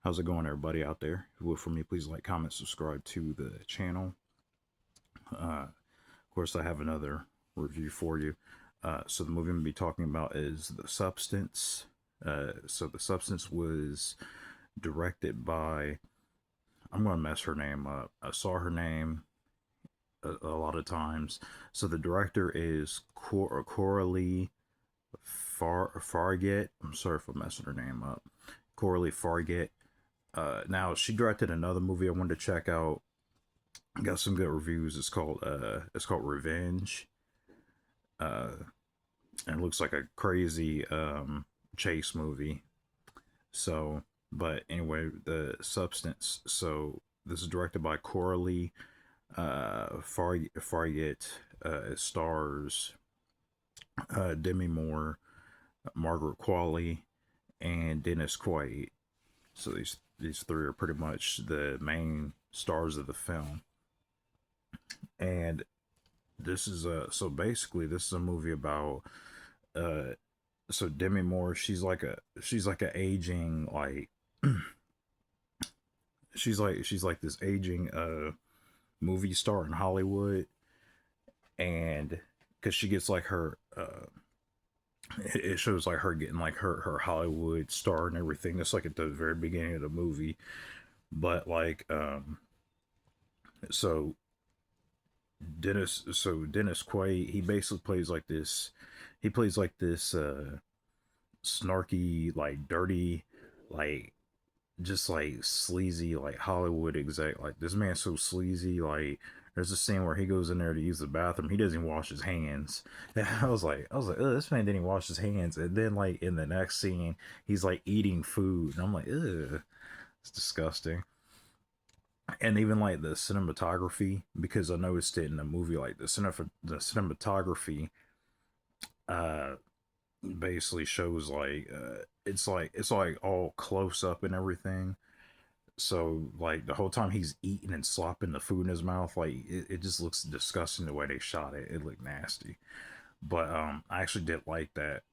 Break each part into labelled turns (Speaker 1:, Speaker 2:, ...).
Speaker 1: How's it going, everybody out there? If you would for me, please like, comment, subscribe to the channel. Of course, I have another review for you. So the movie I'm going to be talking about is The Substance. So The Substance was directed by, I'm going to mess her name up. I saw her name a lot of times. So the director is Coralie Farget. I'm sorry for messing her name up. Coralie Farget. Now she directed another movie I wanted to check out. Got some good reviews. It's called Revenge. Uh, and it looks like a crazy chase movie. So, but anyway, the Substance. So this is directed by Coralie Farget. It stars Demi Moore, Margaret Qualley, and Dennis Quaid. So these three are pretty much the main stars of the film. And this is a so basically this is a movie about uh so Demi Moore, she's like a aging like she's like this aging movie star in Hollywood. And because she gets like her it shows like her getting like her Hollywood star and everything. That's like at the very beginning of the movie. But like so Dennis Quaid, he basically plays like this. He plays like this snarky, like dirty, like just like sleazy, like Hollywood exec. Like this man's so sleazy. Like there's a scene where he goes in there to use the bathroom. He doesn't even wash his hands. And I was like, oh, this man didn't even wash his hands. And then like in the next scene, he's like eating food, and I'm like, ugh, it's disgusting. And even like the cinematography, because I noticed it in the movie, like the cinematography uh basically shows like it's like all close up and everything. So like the whole time he's eating and slopping the food in his mouth, like it just looks disgusting the way they shot it. It looked nasty. But I actually did like that.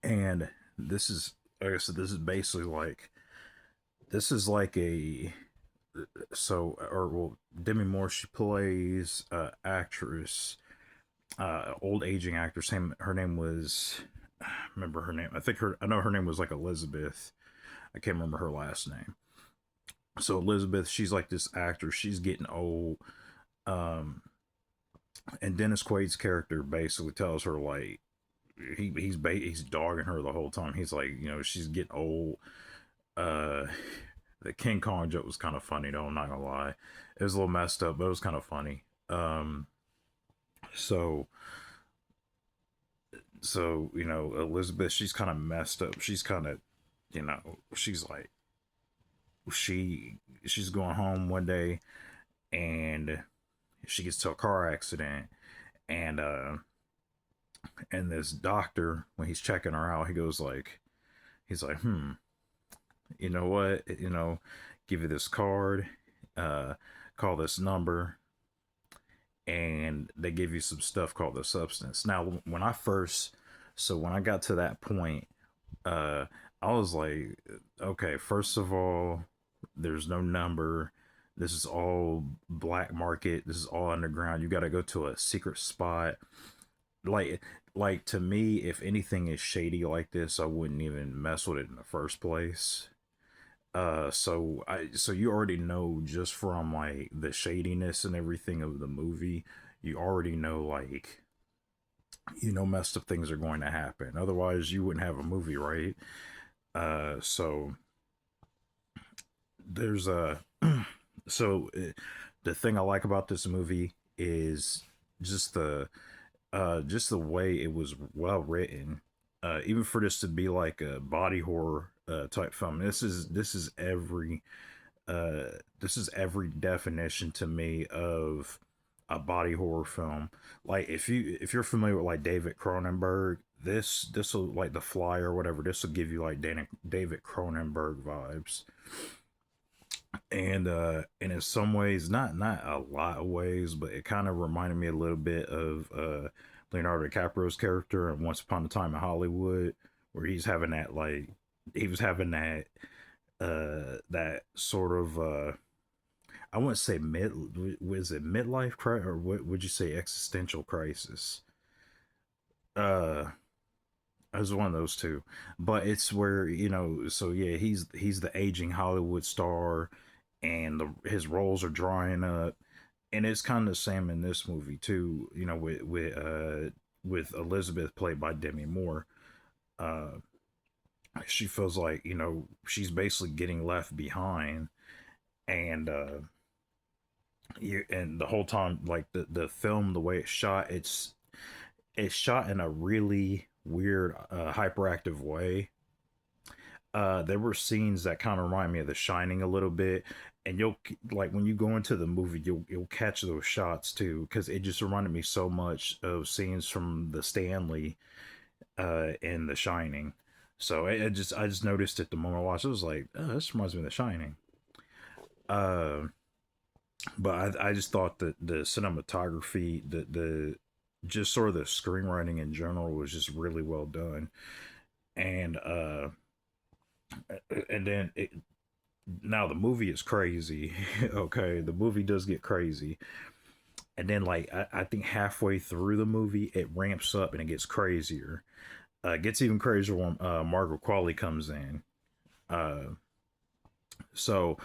Speaker 1: And this is, like I said, this is like a so or well Demi Moore, she plays actress, old aging actress. Her name was, I remember her name. I know her name was like Elizabeth. I can't remember her last name. So Elizabeth, she's like this actor. She's getting old. Um, and Dennis Quaid's character basically tells her like he's dogging her the whole time. He's like, she's getting old. Uh, the King Kong joke was kind of funny though. I'm not gonna lie, it was a little messed up, but it was kind of funny. So Elizabeth, she's kind of messed up. She's kind of, she's like she's going home one day, and she gets to a car accident. And this doctor, when he's checking her out, he's like, you know what, give you this card, uh call this number, and they give you some stuff called the substance. Now when I got to that point, uh I was like, okay, first of all, there's no number. This is all black market. This is all underground. You got to go to a secret spot. Like, to me, if anything is shady like this, I wouldn't even mess with it in the first place. So you already know just from like the shadiness and everything of the movie, you already know like messed up things are going to happen. Otherwise, you wouldn't have a movie, right? So there's a so the thing I like about this movie is just the way it was well written. Even for this to be like a body horror type film, this is every definition to me of a body horror film. Like if you're familiar with like David Cronenberg, this will, like The Fly or whatever, this will give you like David Cronenberg vibes. And in some ways, not a lot of ways, but it kind of reminded me a little bit of Leonardo DiCaprio's character in Once Upon a Time in Hollywood, where he was having that that sort of I wouldn't say was it midlife crisis, or what would you say, existential crisis? Uh, it was one of those two, but it's where, so yeah, he's the aging Hollywood star, and his roles are drying up, and it's kind of the same in this movie too. With Elizabeth, played by Demi Moore. Uh, she feels like, she's basically getting left behind, and and the whole time, like the film, the way it's shot, it's shot in a really weird, hyperactive way. There were scenes that kind of remind me of The Shining a little bit, and you'll, like, when you go into the movie, you'll catch those shots too, because it just reminded me so much of scenes from the Stanley, in The Shining. So I just noticed it the moment I watched. It was like, oh, this reminds me of The Shining. Uh, but I just thought that the cinematography, the just sort of the screenwriting in general was just really well done. And then now the movie is crazy. Okay, the movie does get crazy, and then, like, I think halfway through the movie it ramps up and it gets crazier. It gets even crazier when Margaret Qualley comes in. Uh, so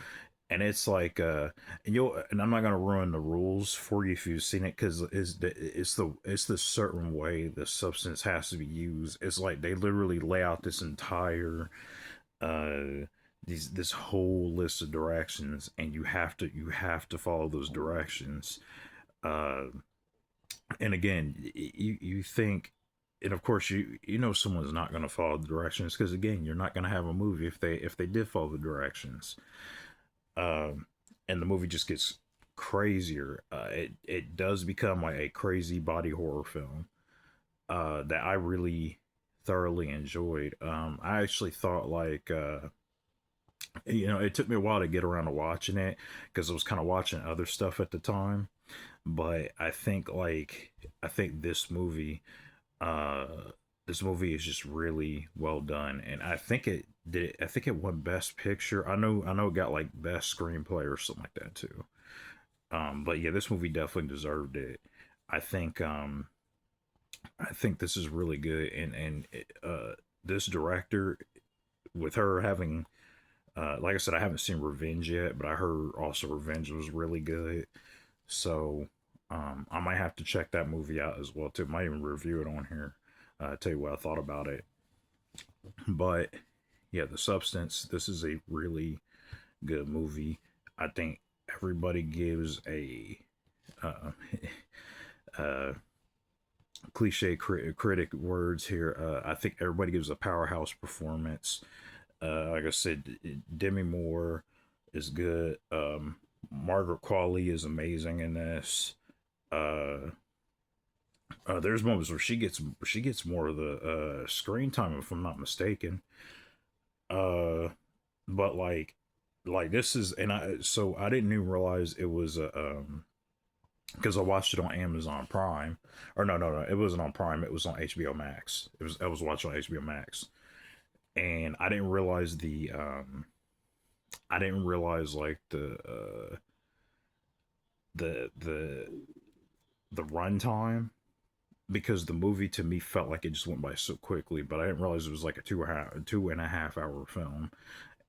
Speaker 1: and it's like, and I'm not gonna ruin the rules for you if you've seen it, because it's the certain way the substance has to be used. It's like they literally lay out this entire, uh this whole list of directions, and you have to follow those directions. uh and again, you think, and of course someone's not going to follow the directions, because again, you're not going to have a movie if they did follow the directions. And the movie just gets crazier. It does become like a crazy body horror film, that I really thoroughly enjoyed. I actually thought, like, it took me a while to get around to watching it, because I was kind of watching other stuff at the time. But I think uh this movie is just really well done, and I think it won Best Picture. I know it got like Best Screenplay or something like that too. But yeah, this movie definitely deserved it. I think I think this is really good, and this director, with her having, like I said, I haven't seen Revenge yet, but I heard also Revenge was really good. So I might have to check that movie out as well too. Might even review it on here. Tell you what I thought about it. But yeah, The Substance. This is a really good movie. I think everybody gives a, uh, uh, critic words here. I think everybody gives a powerhouse performance. Like I said, Demi Moore is good. Margaret Qualley is amazing in this. Uh, there's moments where she gets more of the, screen time, if I'm not mistaken. Uh, but like this is, and I didn't even realize it was a, because I watched it on Amazon Prime, or no, it wasn't on Prime. It was on HBO Max. I was watching on HBO Max, and I didn't realize, like, the the the runtime, because the movie to me felt like it just went by so quickly. But I didn't realize it was like a 2.5 hour film,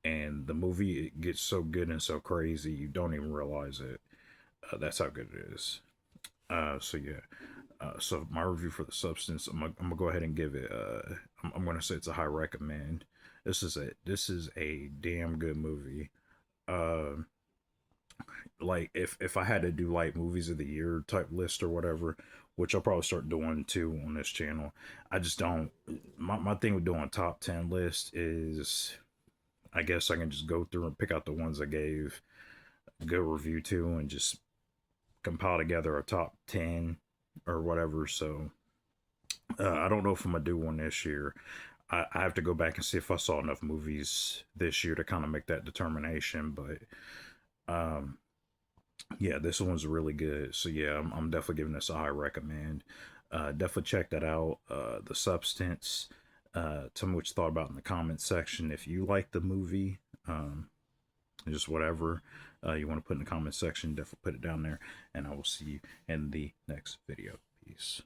Speaker 1: and the movie gets so good and so crazy you don't even realize it. That's how good it is. So yeah. So my review for The Substance, I'm gonna go ahead and give it. I'm gonna say it's a high recommend. This is a damn good movie. Uh, like, if I had to do like movies of the year type list or whatever, which I'll probably start doing too on this channel. I just don't. My thing with doing top 10 list is, I guess I can just go through and pick out the ones I gave a good review to, and just compile together a top 10 or whatever. So I don't know if I'm gonna do one this year. I have to go back and see if I saw enough movies this year to kind of make that determination. But um, yeah, this one's really good. So yeah, I'm definitely giving this a high recommend. Definitely check that out. The Substance. Tell me what you thought about in the comments section. If you like the movie, just whatever you want to put in the comment section, definitely put it down there, and I will see you in the next video. Peace.